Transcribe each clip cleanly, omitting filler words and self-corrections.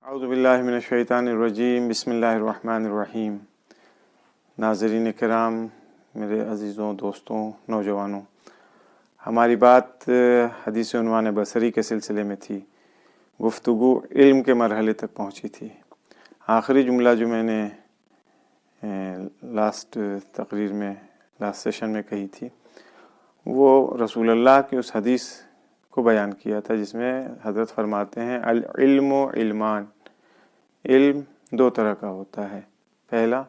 اعوذ باللہ من الشیطان الرجیم، بسم اللہ الرحمن الرحیم۔ ناظرین کرام، میرے عزیزوں، دوستوں، نوجوانوں، ہماری بات حدیث عنوان بصری کے سلسلے میں تھی۔ گفتگو علم کے مرحلے تک پہنچی تھی۔ آخری جملہ جو میں نے لاسٹ سیشن میں کہی تھی، وہ رسول اللہ کی اس حدیث کو بیان کیا تھا جس میں حضرت فرماتے ہیں العلم و علمان، علم دو طرح کا ہوتا ہے، پہلا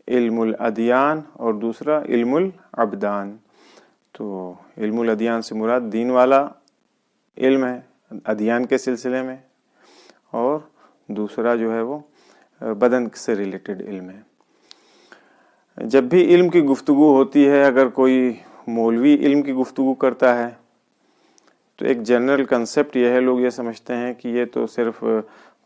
علم الادیان اور دوسرا علم الابدان۔ تو علم الادیان سے مراد دین والا علم ہے ادیان کے سلسلے میں، اور دوسرا جو ہے وہ بدن سے ریلیٹڈ علم ہے۔ جب بھی علم کی گفتگو ہوتی ہے، اگر کوئی مولوی علم کی گفتگو کرتا ہے تو ایک جنرل کنسپٹ یہ ہے، لوگ یہ سمجھتے ہیں کہ یہ تو صرف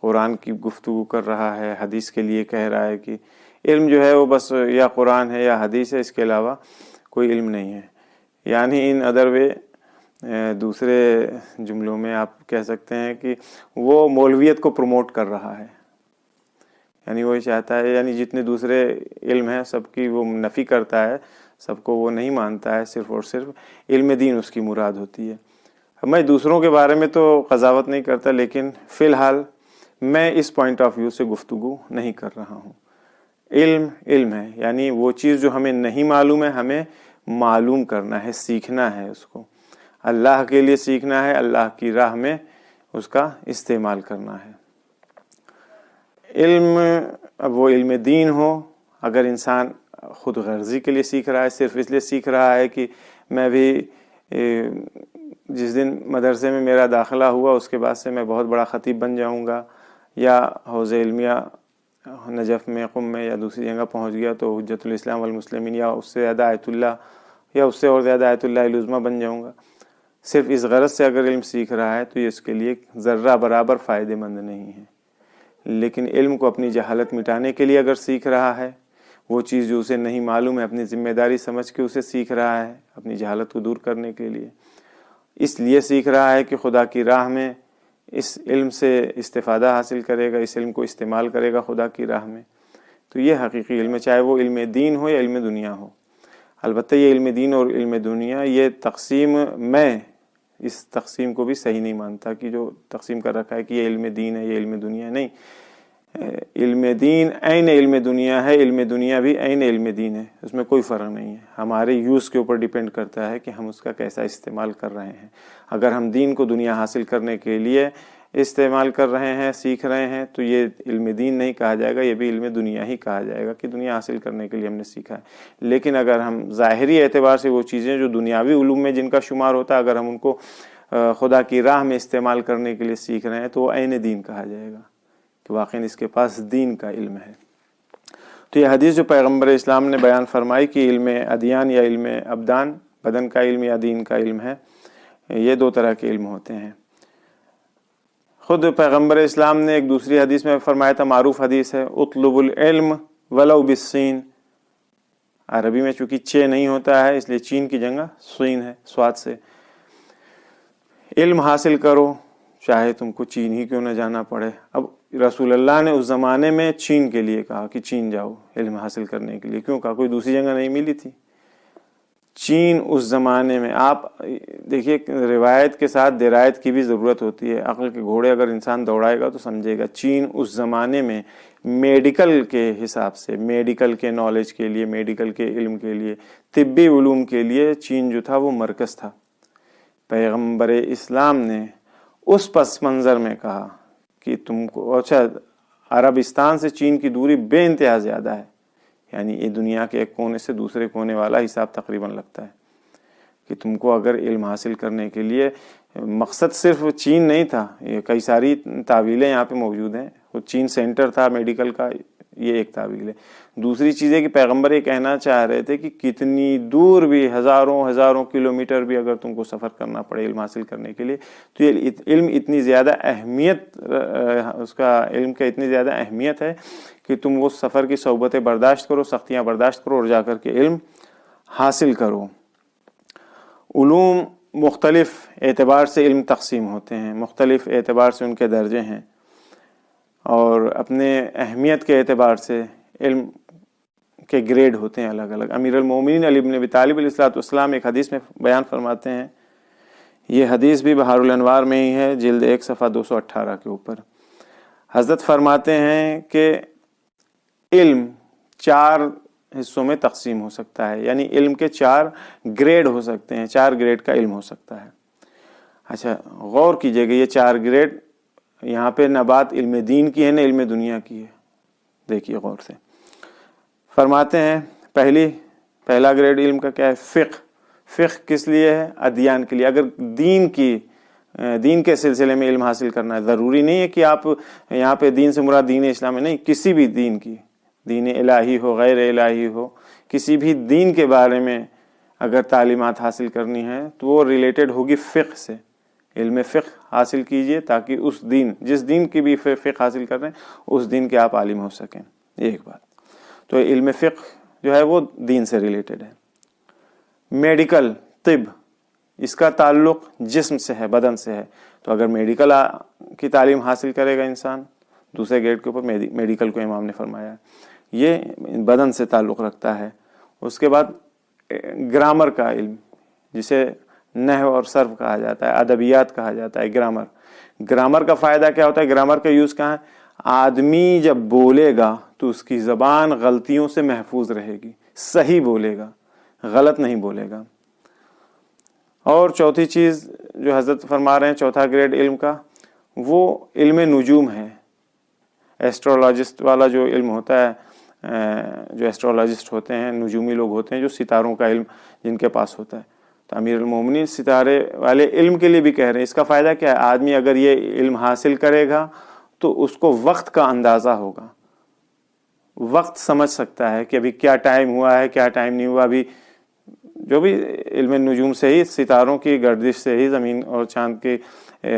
قرآن کی گفتگو کر رہا ہے، حدیث کے لیے کہہ رہا ہے کہ علم جو ہے وہ بس یا قرآن ہے یا حدیث ہے، اس کے علاوہ کوئی علم نہیں ہے۔ یعنی ان ادر وے، دوسرے جملوں میں آپ کہہ سکتے ہیں کہ وہ مولویت کو پروموٹ کر رہا ہے، یعنی وہ چاہتا ہے، یعنی جتنے دوسرے علم ہیں سب کی وہ نفی کرتا ہے، سب کو وہ نہیں مانتا ہے، صرف اور صرف علم دین اس کی مراد ہوتی ہے۔ میں دوسروں کے بارے میں تو قضاوت نہیں کرتا، لیکن فی الحال میں اس پوائنٹ آف ویو سے گفتگو نہیں کر رہا ہوں۔ علم علم ہے، یعنی وہ چیز جو ہمیں نہیں معلوم ہے ہمیں معلوم کرنا ہے، سیکھنا ہے، اس کو اللہ کے لیے سیکھنا ہے، اللہ کی راہ میں اس کا استعمال کرنا ہے۔ علم، اب وہ علم دین ہو، اگر انسان خود غرضی کے لیے سیکھ رہا ہے، صرف اس لیے سیکھ رہا ہے کہ میں بھی جس دن مدرسے میں میرا داخلہ ہوا اس کے بعد سے میں بہت بڑا خطیب بن جاؤں گا، یا حوض علمیہ نجف میں، قم میں یا دوسری جگہ پہنچ گیا تو حجت الاسلام والمسلمین یا اس سے زیادہ آیت اللہ یا اس سے اور زیادہ آیت اللہ العظمیٰ بن جاؤں گا، صرف اس غرض سے اگر علم سیکھ رہا ہے تو یہ اس کے لیے ذرہ برابر فائدہ مند نہیں ہے۔ لیکن علم کو اپنی جہالت مٹانے کے لیے اگر سیکھ رہا ہے، وہ چیز جو اسے نہیں معلوم ہے اپنی ذمہ داری سمجھ کے اسے سیکھ رہا ہے، اپنی جہالت کو دور کرنے کے لیے، اس لیے سیکھ رہا ہے کہ خدا کی راہ میں اس علم سے استفادہ حاصل کرے گا، اس علم کو استعمال کرے گا خدا کی راہ میں، تو یہ حقیقی علم ہے، چاہے وہ علم دین ہو یا علم دنیا ہو۔ البتہ یہ علم دین اور علم دنیا، یہ تقسیم، میں اس تقسیم کو بھی صحیح نہیں مانتا کہ جو تقسیم کر رکھا ہے کہ یہ علم دین ہے یہ علم دنیا ہے، نہیں، علم دین عین علم دنیا ہے، علم دنیا بھی عین علم دین ہے، اس میں کوئی فرق نہیں ہے۔ ہمارے یوز کے اوپر ڈیپینڈ کرتا ہے کہ ہم اس کا کیسا استعمال کر رہے ہیں۔ اگر ہم دین کو دنیا حاصل کرنے کے لیے استعمال کر رہے ہیں، سیکھ رہے ہیں، تو یہ علم دین نہیں کہا جائے گا، یہ بھی علم دنیا ہی کہا جائے گا کہ دنیا حاصل کرنے کے لیے ہم نے سیکھا ہے۔ لیکن اگر ہم ظاہری اعتبار سے وہ چیزیں جو دنیاوی علوم میں جن کا شمار ہوتا ہے، اگر ہم ان کو خدا کی راہ میں استعمال کرنے کے لیے سیکھ رہے ہیں تو وہ عین دین کہا جائے گا کہ واقعی اس کے پاس دین کا علم ہے۔ تو یہ حدیث جو پیغمبر اسلام نے بیان فرمائی کہ علم ادیان یا علم ابدان، بدن کا علم یا دین کا علم ہے، یہ دو طرح کے علم ہوتے ہیں۔ خود پیغمبر اسلام نے ایک دوسری حدیث میں فرمایا تھا، معروف حدیث ہے، اطلب العلم ولو بالسین۔ عربی میں چونکہ چے نہیں ہوتا ہے اس لیے چین کی جگہ سین ہے، سواد سے۔ علم حاصل کرو چاہے تم کو چین ہی کیوں نہ جانا پڑے۔ اب رسول اللہ نے اس زمانے میں چین کے لیے کہا کہ چین جاؤ علم حاصل کرنے کے لیے، کیوں کہا؟ کوئی دوسری جگہ نہیں ملی تھی۔ چین اس زمانے میں، آپ دیکھیے روایت کے ساتھ درایت کی بھی ضرورت ہوتی ہے، عقل کے گھوڑے اگر انسان دوڑائے گا تو سمجھے گا۔ چین اس زمانے میں میڈیکل کے حساب سے، میڈیکل کے نالج کے لیے، میڈیکل کے علم کے لیے، طبی علوم کے لیے چین جو تھا وہ مرکز تھا۔ پیغمبر اسلام نے اس پس منظر میں کہا کہ تم کو، اچھا عربستان سے چین کی دوری بے انتہا زیادہ ہے، یعنی یہ دنیا کے ایک کونے سے دوسرے کونے والا حساب تقریباً لگتا ہے، کہ تم کو اگر علم حاصل کرنے کے لیے، مقصد صرف چین نہیں تھا، یہ کئی ساری تعویلیں یہاں پہ موجود ہیں۔ وہ چین سینٹر تھا میڈیکل کا، یہ ایک تعویل ہے۔ دوسری چیز ہے کہ پیغمبر یہ کہنا چاہ رہے تھے کہ کتنی دور بھی، ہزاروں کلومیٹر بھی اگر تم کو سفر کرنا پڑے علم حاصل کرنے کے لیے، تو یہ علم اتنی زیادہ اہمیت، اس کا علم کا اتنی زیادہ اہمیت ہے کہ تم وہ سفر کی صعوبتیں برداشت کرو، سختیاں برداشت کرو اور جا کر کے علم حاصل کرو۔ علوم مختلف اعتبار سے علم تقسیم ہوتے ہیں، مختلف اعتبار سے ان کے درجے ہیں، اور اپنے اہمیت کے اعتبار سے علم کے گریڈ ہوتے ہیں الگ الگ۔ امیر المومنین علی بن ابی طالب علیہ السلام ایک حدیث میں بیان فرماتے ہیں، یہ حدیث بھی بحار الانوار میں ہی ہے، جلد 1 صفحہ 218 کے اوپر۔ حضرت فرماتے ہیں کہ علم 4 حصوں میں تقسیم ہو سکتا ہے، یعنی علم کے 4 گریڈ ہو سکتے ہیں، 4 گریڈ کا علم ہو سکتا ہے۔ اچھا غور کیجئے گا، یہ 4 گریڈ یہاں پہ نہ بات علم دین کی ہے نہ علم دنیا کی ہے، دیکھیے غور سے۔ فرماتے ہیں پہلا گریڈ علم کا کیا ہے؟ فقہ۔ فقہ کس لیے ہے؟ ادیان کے لیے۔ اگر دین کے سلسلے میں علم حاصل کرنا ہے، ضروری نہیں ہے کہ آپ یہاں پہ دین سے مراد دین اسلام ہے، نہیں، کسی بھی دین کی، دین الہی ہو غیر الہی ہو، کسی بھی دین کے بارے میں اگر تعلیمات حاصل کرنی ہے تو وہ ریلیٹڈ ہوگی فقہ سے۔ علم فقہ حاصل کیجئے تاکہ اس دین، جس دین کی بھی فقہ حاصل کر رہے ہیں، اس دین کے آپ عالم ہو سکیں، یہ ایک بات۔ تو علم فقہ جو ہے وہ دین سے ریلیٹڈ ہے۔ میڈیکل، طب، اس کا تعلق جسم سے ہے، بدن سے ہے، تو اگر میڈیکل کی تعلیم حاصل کرے گا انسان، دوسرے گریڈ کے اوپر میڈیکل کو امام نے فرمایا ہے، یہ بدن سے تعلق رکھتا ہے۔ اس کے بعد گرامر کا علم، جسے نحو اور صرف کہا جاتا ہے، ادبیات کہا جاتا ہے، گرامر کا فائدہ کیا ہوتا ہے؟ گرامر کا یوز کہاں ہے؟ آدمی جب بولے گا تو اس کی زبان غلطیوں سے محفوظ رہے گی، صحیح بولے گا، غلط نہیں بولے گا۔ اور چوتھی چیز جو حضرت فرما رہے ہیں، چوتھا گریڈ علم کا، وہ علم نجوم ہے۔ ایسٹرولوجسٹ والا جو علم ہوتا ہے، جو ایسٹرولوجسٹ ہوتے ہیں، نجومی لوگ ہوتے ہیں، جو ستاروں کا علم جن کے پاس ہوتا ہے، تو امیر المومنین ستارے والے علم کے لیے بھی کہہ رہے ہیں۔ اس کا فائدہ کیا ہے؟ آدمی اگر یہ علم حاصل کرے گا تو اس کو وقت کا اندازہ ہوگا، وقت سمجھ سکتا ہے کہ ابھی کیا ٹائم ہوا ہے، کیا ٹائم نہیں ہوا۔ ابھی جو بھی علم نجوم سے ہی، ستاروں کی گردش سے ہی، زمین اور چاند کی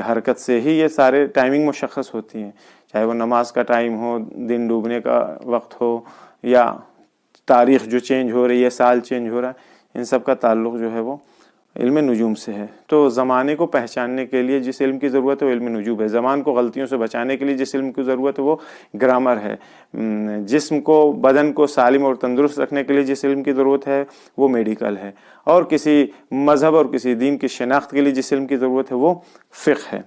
حرکت سے ہی یہ سارے ٹائمنگ مشخص ہوتی ہیں، چاہے وہ نماز کا ٹائم ہو، دن ڈوبنے کا وقت ہو، یا تاریخ جو چینج ہو رہی ہے، سال چینج ہو رہا ہے، ان سب کا تعلق جو ہے وہ علم نجوم سے ہے۔ تو زمانے کو پہچاننے کے لیے جس علم کی ضرورت ہے وہ علم نجوم ہے، زمان کو غلطیوں سے بچانے کے لیے جس علم کی ضرورت ہے وہ گرامر ہے، جسم کو، بدن کو سالم اور تندرست رکھنے کے لیے جس علم کی ضرورت ہے وہ میڈیکل ہے، اور کسی مذہب اور کسی دین کی شناخت کے لیے جس علم کی ضرورت ہے وہ فقہ ہے۔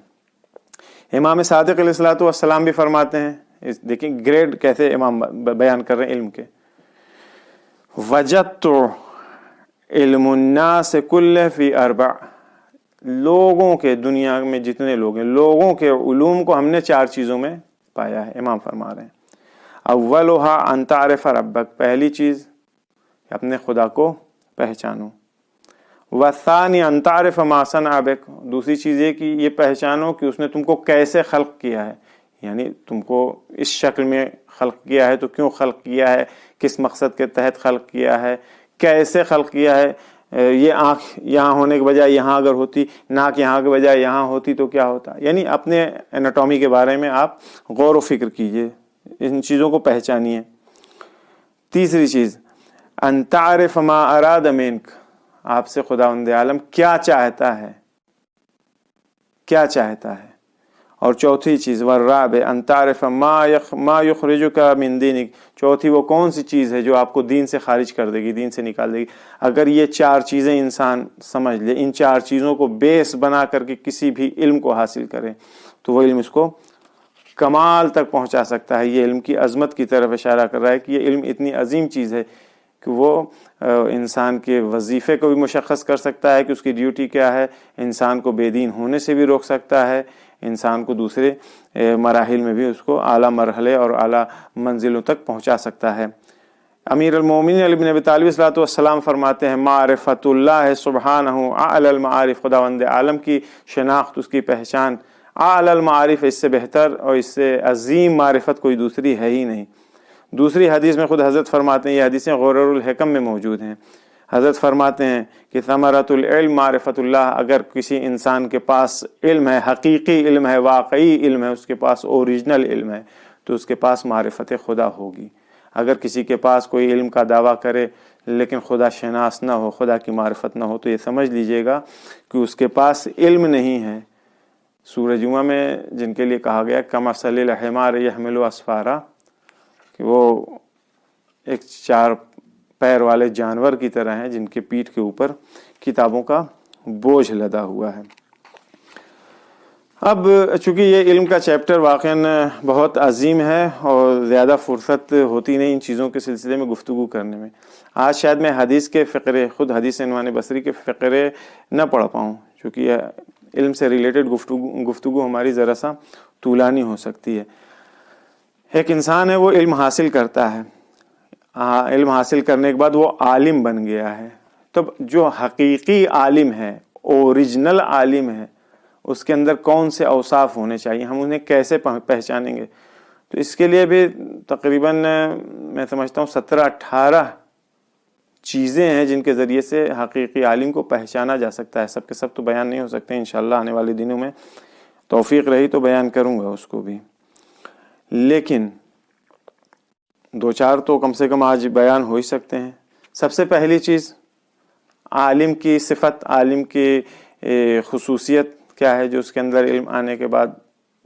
امام صادق علیہ السلام بھی فرماتے ہیں، دیکھیں گریڈ کیسے امام بیان کر رہے ہیں علم کے، وجدت علم الناس کل فی 4، لوگوں کے، دنیا میں جتنے لوگ ہیں، لوگوں کے علوم کو ہم نے 4 چیزوں میں پایا ہے۔ امام فرما رہے ہیں، اولھا ان تعرف ربک، پہلی چیز اپنے خدا کو پہچانو، والثانی ان تعرف ما صنع بک، دوسری چیز یہ کہ یہ پہچانو کہ اس نے تم کو کیسے خلق کیا ہے، یعنی تم کو اس شکل میں خلق کیا ہے تو کیوں خلق کیا ہے، کس مقصد کے تحت خلق کیا ہے، کیسے خلق کیا ہے، یہ آنکھ یہاں ہونے کے بجائے یہاں اگر ہوتی، ناک یہاں کے بجائے یہاں ہوتی تو کیا ہوتا، یعنی اپنے اناٹومی کے بارے میں آپ غور و فکر کیجئے، ان چیزوں کو پہچانیے۔ تیسری چیز ان تعرف ما اراد منک، آپ سے خداوند عالم کیا چاہتا ہے، کیا چاہتا ہے۔ اور چوتھی چیز والرابع ان تعرف ما یخرجک من دینک، چوتھی وہ کون سی چیز ہے جو آپ کو دین سے خارج کر دے گی، دین سے نکال دے گی۔ اگر یہ 4 چیزیں انسان سمجھ لے، ان 4 چیزوں کو بیس بنا کر کے کسی بھی علم کو حاصل کرے تو وہ علم اس کو کمال تک پہنچا سکتا ہے۔ یہ علم کی عظمت کی طرف اشارہ کر رہا ہے کہ یہ علم اتنی عظیم چیز ہے کہ وہ انسان کے وظیفے کو بھی مشخص کر سکتا ہے کہ اس کی ڈیوٹی کیا ہے، انسان کو بے دین ہونے سے بھی روک سکتا ہے، انسان کو دوسرے مراحل میں بھی اس کو اعلیٰ مرحلے اور اعلیٰ منزلوں تک پہنچا سکتا ہے۔ امیر المومنین علی بن ابی طالب علیہ السلام فرماتے ہیں، معرفت اللہ سبحانہ اعلی المعارف، خداوند عالم کی شناخت، اس کی پہچان اعلی المعارف، اس سے بہتر اور اس سے عظیم معرفت کوئی دوسری ہے ہی نہیں۔ دوسری حدیث میں خود حضرت فرماتے ہیں، یہ حدیثیں غرر الحکم میں موجود ہیں، حضرت فرماتے ہیں کہ ثمرۃ العلم معرفت اللہ، اگر کسی انسان کے پاس علم ہے، حقیقی علم ہے، واقعی علم ہے، اس کے پاس اوریجنل علم ہے، تو اس کے پاس معرفت خدا ہوگی۔ اگر کسی کے پاس کوئی علم کا دعویٰ کرے لیکن خدا شناس نہ ہو، خدا کی معرفت نہ ہو، تو یہ سمجھ لیجئے گا کہ اس کے پاس علم نہیں ہے۔ سورہ جمعہ میں جن کے لیے کہا گیا کمثل الحمار یحمل اسفارا، کہ وہ ایک 4 پیر والے جانور کی طرح ہیں جن کے پیٹھ کے اوپر کتابوں کا بوجھ لدا ہوا ہے۔ اب چونکہ یہ علم کا چیپٹر واقعاً بہت عظیم ہے اور زیادہ فرصت ہوتی نہیں ان چیزوں کے سلسلے میں گفتگو کرنے میں، آج شاید میں حدیث کے فقرے، خود حدیث نعمان بصری کے فقرے نہ پڑھ پاؤں، چونکہ یہ علم سے ریلیٹڈ گفتگو ہماری ذرا سا طولانی ہو سکتی ہے۔ ایک انسان ہے، وہ علم حاصل کرتا ہے، علم حاصل کرنے کے بعد وہ عالم بن گیا ہے، تب جو حقیقی عالم ہے، اوریجنل عالم ہے، اس کے اندر کون سے اوصاف ہونے چاہیے، ہم انہیں کیسے پہچانیں گے؟ تو اس کے لیے بھی تقریباً میں سمجھتا ہوں 17-18 چیزیں ہیں جن کے ذریعے سے حقیقی عالم کو پہچانا جا سکتا ہے۔ سب کے سب تو بیان نہیں ہو سکتے، انشاءاللہ آنے والے دنوں میں توفیق رہی تو بیان کروں گا اس کو بھی، لیکن 2-4 تو کم سے کم آج بیان ہو ہی سکتے ہیں۔ سب سے پہلی چیز عالم کی صفت، عالم کی خصوصیت کیا ہے جو اس کے اندر علم آنے کے بعد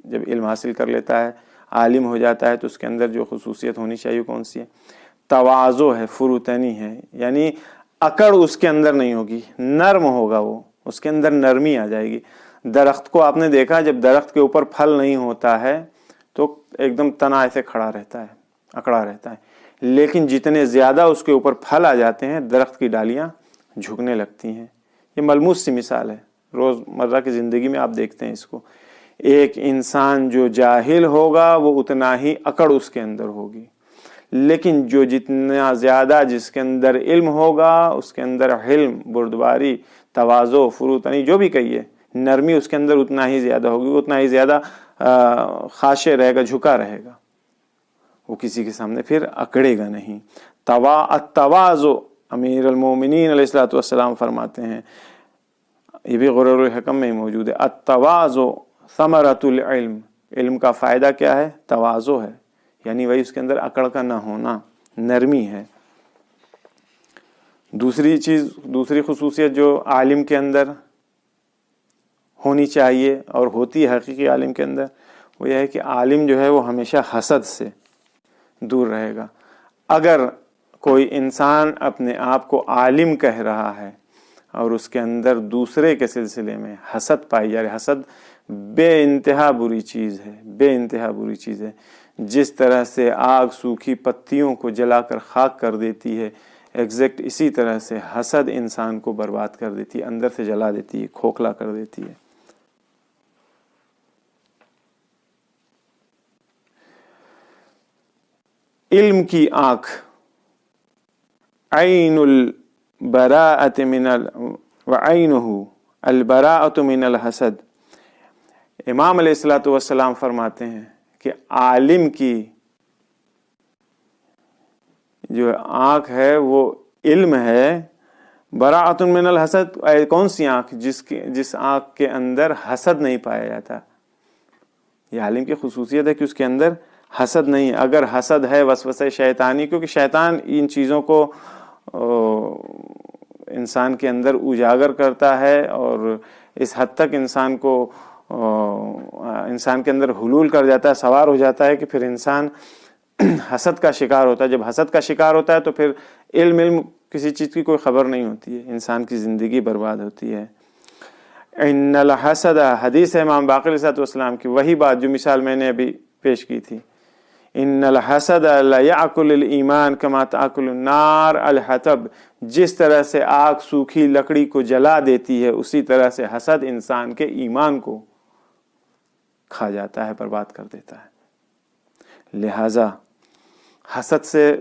جب علم حاصل کر لیتا ہے، عالم ہو جاتا ہے، تو اس کے اندر جو خصوصیت ہونی چاہیے کون سی ہے؟ تواضع ہے، فروتنی ہے، یعنی اکڑ اس کے اندر نہیں ہوگی، نرم ہوگا، وہ اس کے اندر نرمی آ جائے گی۔ درخت کو آپ نے دیکھا، جب درخت کے اوپر پھل نہیں ہوتا ہے تو ایک دم تنا ایسے کھڑا رہتا ہے، اکڑا رہتا ہے، لیکن جتنے زیادہ اس کے اوپر پھل آ جاتے ہیں درخت کی ڈالیاں جھکنے لگتی ہیں۔ یہ ملموس سی مثال ہے، روز مرہ کی زندگی میں آپ دیکھتے ہیں اس کو۔ ایک انسان جو جاہل ہوگا وہ اتنا ہی اکڑ اس کے اندر ہوگی، لیکن جو جتنا زیادہ جس کے اندر علم ہوگا اس کے اندر حلم، بردباری، تواضع، فروتنی، جو بھی کہیے، نرمی اس کے اندر اتنا ہی زیادہ ہوگی، اتنا ہی زیادہ خاشع رہے گا، جھکا رہے گا، وہ کسی کے سامنے پھر اکڑے گا نہیں۔ التواضع، امیر المومنین علیہ الصلوۃ والسلام فرماتے ہیں، یہ بھی غرر الحکم میں موجود ہے، التواضع ثمرۃ العلم، علم کا فائدہ کیا ہے؟ تواضع ہے، یعنی وہی اس کے اندر اکڑ کا نہ ہونا، نرمی ہے۔ دوسری خصوصیت جو عالم کے اندر ہونی چاہیے اور ہوتی ہے حقیقی عالم کے اندر، وہ یہ ہے کہ عالم جو ہے وہ ہمیشہ حسد سے دور رہے گا۔ اگر کوئی انسان اپنے آپ کو عالم کہہ رہا ہے اور اس کے اندر دوسرے کے سلسلے میں حسد پائی جا رہی، حسد بے انتہا بری چیز ہے، بے انتہا بری چیز ہے۔ جس طرح سے آگ سوکھی پتیوں کو جلا کر خاک کر دیتی ہے، ایگزیکٹ اسی طرح سے حسد انسان کو برباد کر دیتی ہے، اندر سے جلا دیتی ہے، کھوکھلا کر دیتی ہے۔ علم کی آنکھ، عین البراءۃ وعینہ البراءۃ من الحسد، امام علیہ الصلوۃ والسلام فرماتے ہیں کہ عالم کی جو آنکھ ہے وہ علم ہے، براءۃ من الحسد، کون سی آنکھ؟ جس آنکھ کے اندر حسد نہیں پایا جاتا۔ یہ عالم کی خصوصیت ہے کہ اس کے اندر حسد نہیں ہے۔ اگر حسد ہے وسوسہ شیطانی، کیونکہ شیطان ان چیزوں کو انسان کے اندر اجاگر کرتا ہے اور اس حد تک انسان کے اندر حلول کر جاتا ہے، سوار ہو جاتا ہے کہ پھر انسان حسد کا شکار ہوتا ہے۔ جب حسد کا شکار ہوتا ہے تو پھر علم کسی چیز کی کوئی خبر نہیں ہوتی ہے، انسان کی زندگی برباد ہوتی ہے۔ ان الحسد، حدیث ہے امام باقر علیہ السلام کی، وہی بات جو مثال میں نے ابھی پیش کی تھی، ان الحسد لیأکل الایمان کما تأکل النار الحطب، جس طرح سے آگ سوکھی لکڑی کو جلا دیتی ہے اسی طرح سے حسد انسان کے ایمان کو کھا جاتا ہے، برباد کر دیتا ہے۔ لہذا حسد سے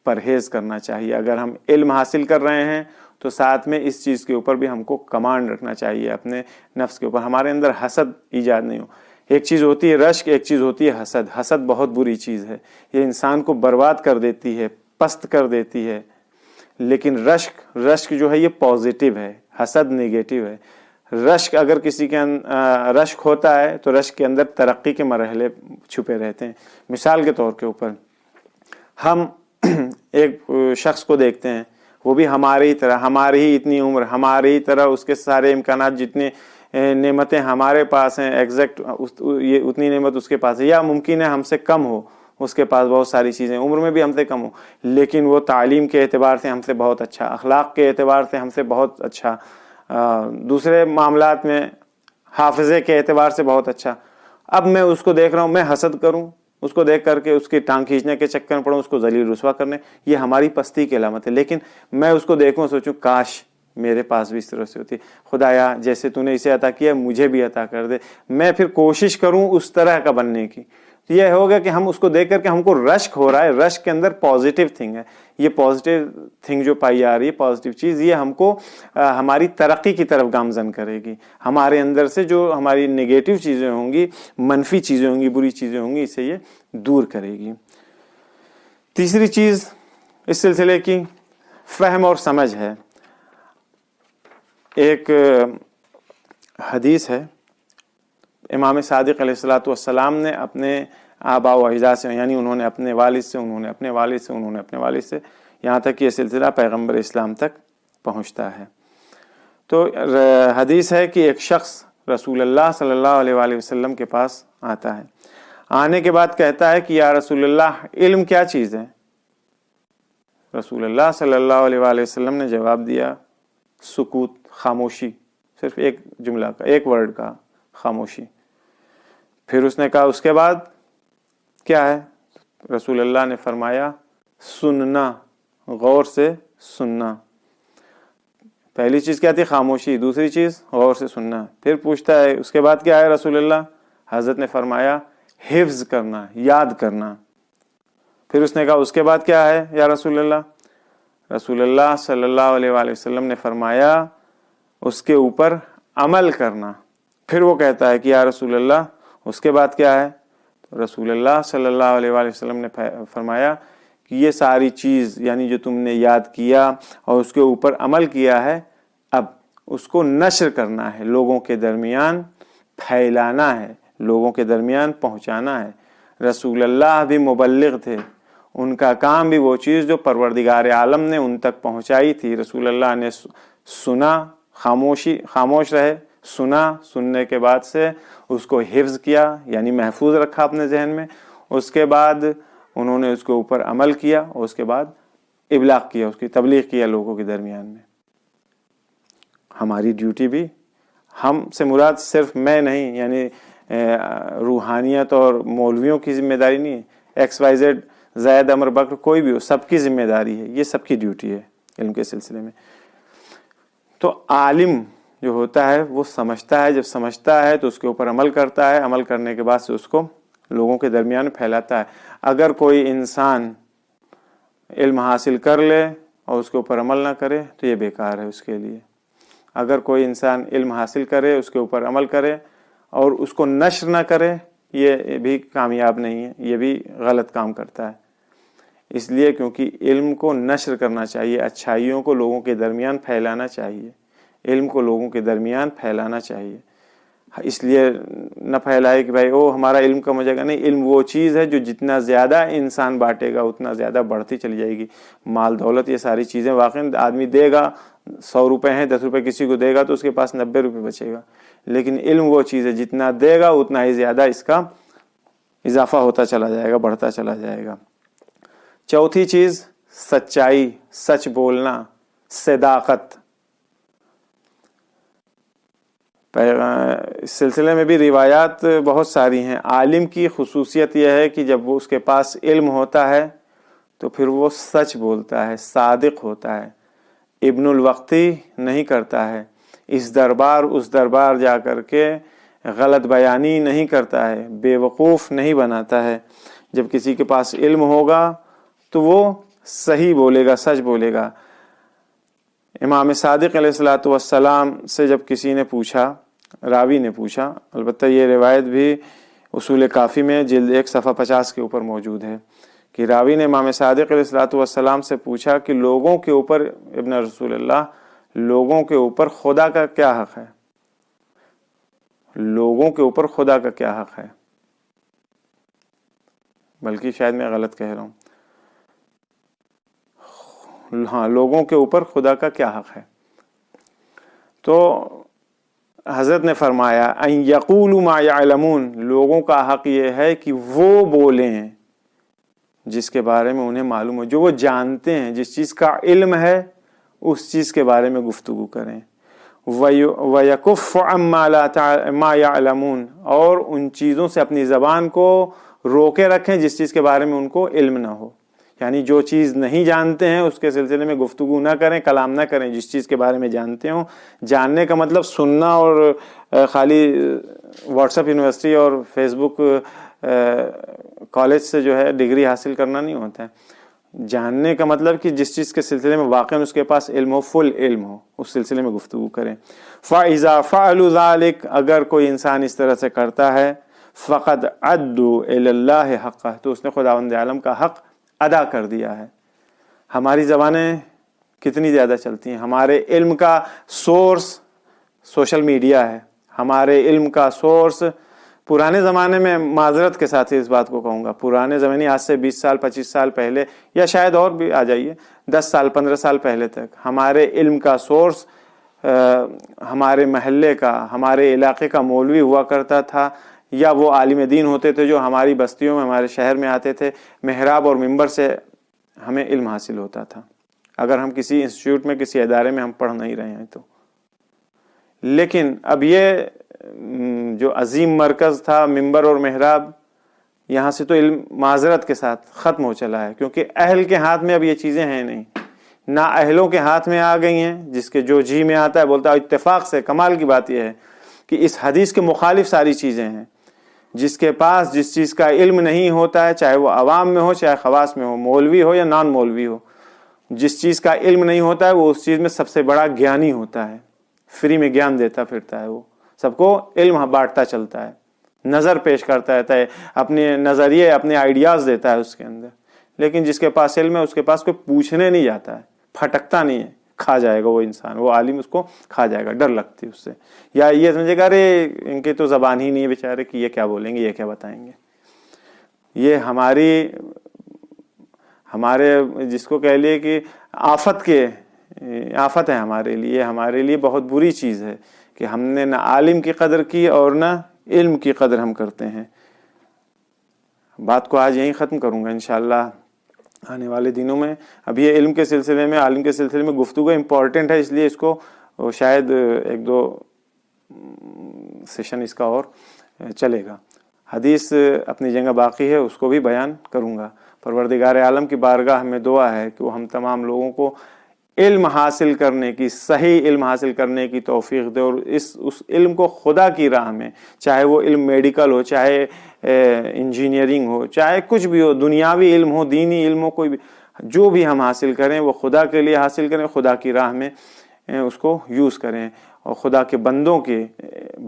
پرہیز کرنا چاہیے۔ اگر ہم علم حاصل کر رہے ہیں تو ساتھ میں اس چیز کے اوپر بھی ہم کو کمانڈ رکھنا چاہیے، اپنے نفس کے اوپر، ہمارے اندر حسد ایجاد نہیں ہو۔ ایک چیز ہوتی ہے رشک، ایک چیز ہوتی ہے حسد۔ حسد بہت بری چیز ہے، یہ انسان کو برباد کر دیتی ہے، پست کر دیتی ہے، لیکن رشک جو ہے یہ پازیٹیو ہے، حسد نیگیٹو ہے۔ رشک اگر کسی کے رشک ہوتا ہے تو رشک کے اندر ترقی کے مرحلے چھپے رہتے ہیں۔ مثال کے طور کے اوپر ہم ایک شخص کو دیکھتے ہیں، وہ بھی ہماری طرح، ہماری ہی اتنی عمر، ہماری طرح اس کے سارے امکانات، جتنے نعمتیں ہمارے پاس ہیں ایگزیکٹ یہ اتنی نعمت اس کے پاس ہے، یا ممکن ہے ہم سے کم ہو، اس کے پاس بہت ساری چیزیں عمر میں بھی ہم سے کم ہو، لیکن وہ تعلیم کے اعتبار سے ہم سے بہت اچھا، اخلاق کے اعتبار سے ہم سے بہت اچھا، دوسرے معاملات میں حافظے کے اعتبار سے بہت اچھا۔ اب میں اس کو دیکھ رہا ہوں، میں حسد کروں اس کو دیکھ کر کے، اس کی ٹانگ کھینچنے کے چکر میں پڑوں، اس کو ذلیل رسوا کرنے، یہ ہماری پستی کی علامت ہے۔ لیکن میں اس کو دیکھوں، سوچوں کاش میرے پاس بھی اس طرح سے ہوتی، خدایا جیسے تو نے اسے عطا کیا مجھے بھی عطا کر دے، میں پھر کوشش کروں اس طرح کا بننے کی۔ یہ ہوگا کہ ہم اس کو دیکھ کر کے ہم کو رشک ہو رہا ہے، رشک کے اندر پازیٹیو تھنگ ہے، یہ پازیٹیو تھنگ جو پائی جا رہی ہے، پازیٹیو چیز، یہ ہم کو ہماری ترقی کی طرف گامزن کرے گی، ہمارے اندر سے جو ہماری نگیٹو چیزیں ہوں گی، منفی چیزیں ہوں گی، بری چیزیں ہوں گی، اسے یہ دور کرے گی۔ تیسری چیز اس سلسلے کی فہم اور سمجھ ہے۔ ایک حدیث ہے، امام صادق علیہ الصلوۃ والسلام نے اپنے آباء و اجداد سے، یعنی انہوں نے اپنے والد سے، انہوں نے اپنے والد سے، انہوں نے اپنے والد سے، یہاں تک کہ یہ سلسلہ پیغمبر اسلام تک پہنچتا ہے۔ تو حدیث ہے کہ ایک شخص رسول اللہ صلی اللہ علیہ وآلہ وسلم کے پاس آتا ہے، آنے کے بعد کہتا ہے کہ یا رسول اللہ علم کیا چیز ہے؟ رسول اللہ صلی اللہ علیہ وآلہ وسلم نے جواب دیا سکوت، خاموشی، صرف ایک جملہ کا، ایک ورڈ کا، خاموشی۔ پھر اس نے کہا اس کے بعد کیا ہے؟ رسول اللہ نے فرمایا سننا، غور سے سننا۔ پہلی چیز کیا تھی؟ خاموشی، دوسری چیز غور سے سننا۔ پھر پوچھتا ہے اس کے بعد کیا ہے رسول اللہ؟ حضرت نے فرمایا حفظ کرنا، یاد کرنا۔ پھر اس نے کہا اس کے بعد کیا ہے یا رسول اللہ؟ رسول اللہ صلی اللہ علیہ وآلہ وسلم نے فرمایا اس کے اوپر عمل کرنا۔ پھر وہ کہتا ہے کہ یا رسول اللہ اس کے بعد کیا ہے؟ تو رسول اللہ صلی اللہ علیہ وآلہ وسلم نے فرمایا کہ یہ ساری چیز، یعنی جو تم نے یاد کیا اور اس کے اوپر عمل کیا ہے، اب اس کو نشر کرنا ہے، لوگوں کے درمیان پھیلانا ہے، لوگوں کے درمیان پہنچانا ہے۔ رسول اللہ بھی مبلغ تھے، ان کا کام بھی وہ چیز جو پروردگار عالم نے ان تک پہنچائی تھی۔ رسول اللہ نے سنا، خاموش رہے، سنا، سننے کے بعد سے اس کو حفظ کیا، یعنی محفوظ رکھا اپنے ذہن میں، اس کے بعد انہوں نے اس کے اوپر عمل کیا، اور اس کے بعد ابلاغ کیا، اس کی تبلیغ کیا لوگوں کے درمیان میں۔ ہماری ڈیوٹی بھی، ہم سے مراد صرف میں نہیں، یعنی روحانیت اور مولویوں کی ذمہ داری نہیں ہے، ایکس وائی زیڈ، زید، امر، بکر، کوئی بھی ہو، سب کی ذمہ داری ہے، یہ سب کی ڈیوٹی ہے علم کے سلسلے میں۔ تو عالم جو ہوتا ہے وہ سمجھتا ہے، جب سمجھتا ہے تو اس کے اوپر عمل کرتا ہے، عمل کرنے کے بعد سے اس کو لوگوں کے درمیان پھیلاتا ہے۔ اگر کوئی انسان علم حاصل کر لے اور اس کے اوپر عمل نہ کرے تو یہ بیکار ہے اس کے لیے۔ اگر کوئی انسان علم حاصل کرے، اس کے اوپر عمل کرے اور اس کو نشر نہ کرے، یہ بھی کامیاب نہیں ہے، یہ بھی غلط کام کرتا ہے۔ اس لیے کیونکہ علم کو نشر کرنا چاہیے، اچھائیوں کو لوگوں کے درمیان پھیلانا چاہیے، علم کو لوگوں کے درمیان پھیلانا چاہیے۔ اس لیے نہ پھیلائے کہ بھائی ہمارا علم کم ہو جائے گا، نہیں، علم وہ چیز ہے جو جتنا زیادہ انسان بانٹے گا اتنا زیادہ بڑھتی چلی جائے گی۔ مال دولت یہ ساری چیزیں واقعی آدمی دے گا، 100 روپے ہیں، 10 روپے کسی کو دے گا تو اس کے پاس 90 روپے بچے گا، لیکن علم وہ چیز ہے جتنا دے گا اتنا ہی زیادہ اس کا اضافہ ہوتا چلا جائے گا، بڑھتا چلا جائے گا۔ چوتھی چیز سچائی، سچ بولنا، صداقت۔ اس سلسلے میں بھی روایات بہت ساری ہیں۔ عالم کی خصوصیت یہ ہے کہ جب وہ اس کے پاس علم ہوتا ہے تو پھر وہ سچ بولتا ہے، صادق ہوتا ہے، ابن الوقتی نہیں کرتا ہے، اس دربار اس دربار جا کر کے غلط بیانی نہیں کرتا ہے، بے وقوف نہیں بناتا ہے۔ جب کسی کے پاس علم ہوگا تو وہ صحیح بولے گا، سچ بولے گا۔ امام صادق علیہ الصلوۃ والسلام سے جب کسی نے پوچھا، راوی نے پوچھا، البتہ یہ روایت بھی اصول کافی میں جلد 1 صفحہ 50 کے اوپر موجود ہے، کہ راوی نے امام صادق علیہ الصلوۃ والسلام سے پوچھا کہ لوگوں کے اوپر، ابن رسول اللہ، لوگوں کے اوپر خدا کا کیا حق ہے؟ لوگوں کے اوپر خدا کا کیا حق ہے؟ بلکہ شاید میں غلط کہہ رہا ہوں، ہاں لوگوں کے اوپر خدا کا کیا حق ہے. تو حضرت نے فرمایا ان یقولوا ما یعلمون، لوگوں کا حق یہ ہے کہ وہ بولیں جس کے بارے میں انہیں معلوم ہو، جو وہ جانتے ہیں، جس چیز کا علم ہے اس چیز کے بارے میں گفتگو کریں. وَيَكُفُّ عَمَّا مَا يَعْلَمُونَ، اور ان چیزوں سے اپنی زبان کو روکے رکھیں جس چیز کے بارے میں ان کو علم نہ ہو. یعنی جو چیز نہیں جانتے ہیں اس کے سلسلے میں گفتگو نہ کریں، کلام نہ کریں. جس چیز کے بارے میں جانتے ہوں، جاننے کا مطلب سننا اور خالی واٹس ایپ یونیورسٹی اور فیس بک کالج سے جو ہے ڈگری حاصل کرنا نہیں ہوتا ہے. جاننے کا مطلب کہ جس چیز کے سلسلے میں واقعاً اس کے پاس علم ہو، فل علم ہو، اس سلسلے میں گفتگو کریں. فَإِذَا فَعَلُوا ذَلِكَ، اگر کوئی انسان اس طرح سے کرتا ہے، فَقَدْ عَدُّوا إِلَى اللَّهِ حَقَّهُ، تو اس نے خداوند عالم کا حق ادا کر دیا ہے. ہماری زبانیں کتنی زیادہ چلتی ہیں. ہمارے علم کا سورس سوشل میڈیا ہے. ہمارے علم کا سورس پرانے زمانے میں، معذرت کے ساتھ اس بات کو کہوں گا، پرانے زمانے آج سے 20 سال 25 سال پہلے، یا شاید اور بھی آ جائیے 10 سال 15 سال پہلے تک، ہمارے علم کا سورس ہمارے محلے کا، ہمارے علاقے کا مولوی ہوا کرتا تھا، یا وہ عالم دین ہوتے تھے جو ہماری بستیوں میں، ہمارے شہر میں آتے تھے. محراب اور منبر سے ہمیں علم حاصل ہوتا تھا، اگر ہم کسی انسٹیٹیوٹ میں، کسی ادارے میں ہم پڑھ نہیں رہے ہیں تو. لیکن اب یہ جو عظیم مرکز تھا منبر اور محراب، یہاں سے تو علم معذرت کے ساتھ ختم ہو چلا ہے، کیونکہ اہل کے ہاتھ میں اب یہ چیزیں ہیں نہیں، نہ اہلوں کے ہاتھ میں آ گئی ہیں. جس کے جو جی میں آتا ہے بولتا ہے. اتفاق سے کمال کی بات یہ ہے کہ اس حدیث کے مخالف ساری چیزیں ہیں. جس کے پاس جس چیز کا علم نہیں ہوتا ہے، چاہے وہ عوام میں ہو چاہے خواص میں ہو، مولوی ہو یا نان مولوی ہو، جس چیز کا علم نہیں ہوتا ہے وہ اس چیز میں سب سے بڑا گیانی ہوتا ہے. فری میں گیان دیتا پھرتا ہے، وہ سب کو علم بانٹتا چلتا ہے، نظر پیش کرتا رہتا ہے، اپنے نظریے اپنے آئیڈیاز دیتا ہے اس کے اندر. لیکن جس کے پاس علم ہے اس کے پاس کوئی پوچھنے نہیں جاتا ہے، پھٹکتا نہیں ہے. کھا جائے گا وہ انسان، وہ عالم اس کو کھا جائے گا، ڈر لگتی اس سے، یا یہ سمجھے گا ارے ان کے تو زبان ہی نہیں ہے بیچارے کہ یہ کیا بولیں گے، یہ کیا بتائیں گے. یہ ہمارے جس کو کہہ لیے کہ آفت ہے ہمارے لیے بہت بری چیز ہے کہ ہم نے نہ عالم کی قدر کی اور نہ علم کی قدر ہم کرتے ہیں. بات کو آج یہیں ختم کروں گا انشاءاللہ آنے والے دنوں میں. اب یہ علم کے سلسلے میں، عالم کے سلسلے میں گفتگو امپورٹنٹ ہے، اس لیے اس کو شاید 1-2 سیشن اس کا اور چلے گا. حدیث اپنی جگہ باقی ہے، اس کو بھی بیان کروں گا. پروردگار عالم کی بارگاہ میں دعا ہے کہ وہ ہم تمام لوگوں کو علم حاصل کرنے کی، صحیح علم حاصل کرنے کی توفیق دے، اور اس علم کو خدا کی راہ میں، چاہے وہ علم میڈیکل ہو، چاہے انجینئرنگ ہو، چاہے کچھ بھی ہو، دنیاوی علم ہو، دینی علم ہو، کوئی بھی، جو بھی ہم حاصل کریں وہ خدا کے لیے حاصل کریں، خدا کی راہ میں اس کو یوز کریں اور خدا کے بندوں کے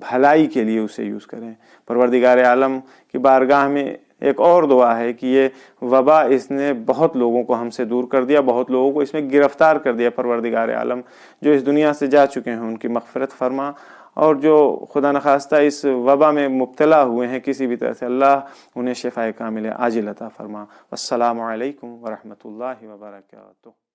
بھلائی کے لیے اسے یوز کریں. پروردگار عالم کی بارگاہ میں ایک اور دعا ہے کہ یہ وبا اس نے بہت لوگوں کو ہم سے دور کر دیا، بہت لوگوں کو اس میں گرفتار کر دیا. پروردگار عالم جو اس دنیا سے جا چکے ہیں ان کی مغفرت فرما، اور جو خدا نخواستہ اس وبا میں مبتلا ہوئے ہیں کسی بھی طرح سے، اللہ انہیں شفائے کامل عاجل عطا فرما. السلام علیکم ورحمۃ اللہ وبرکاتہ.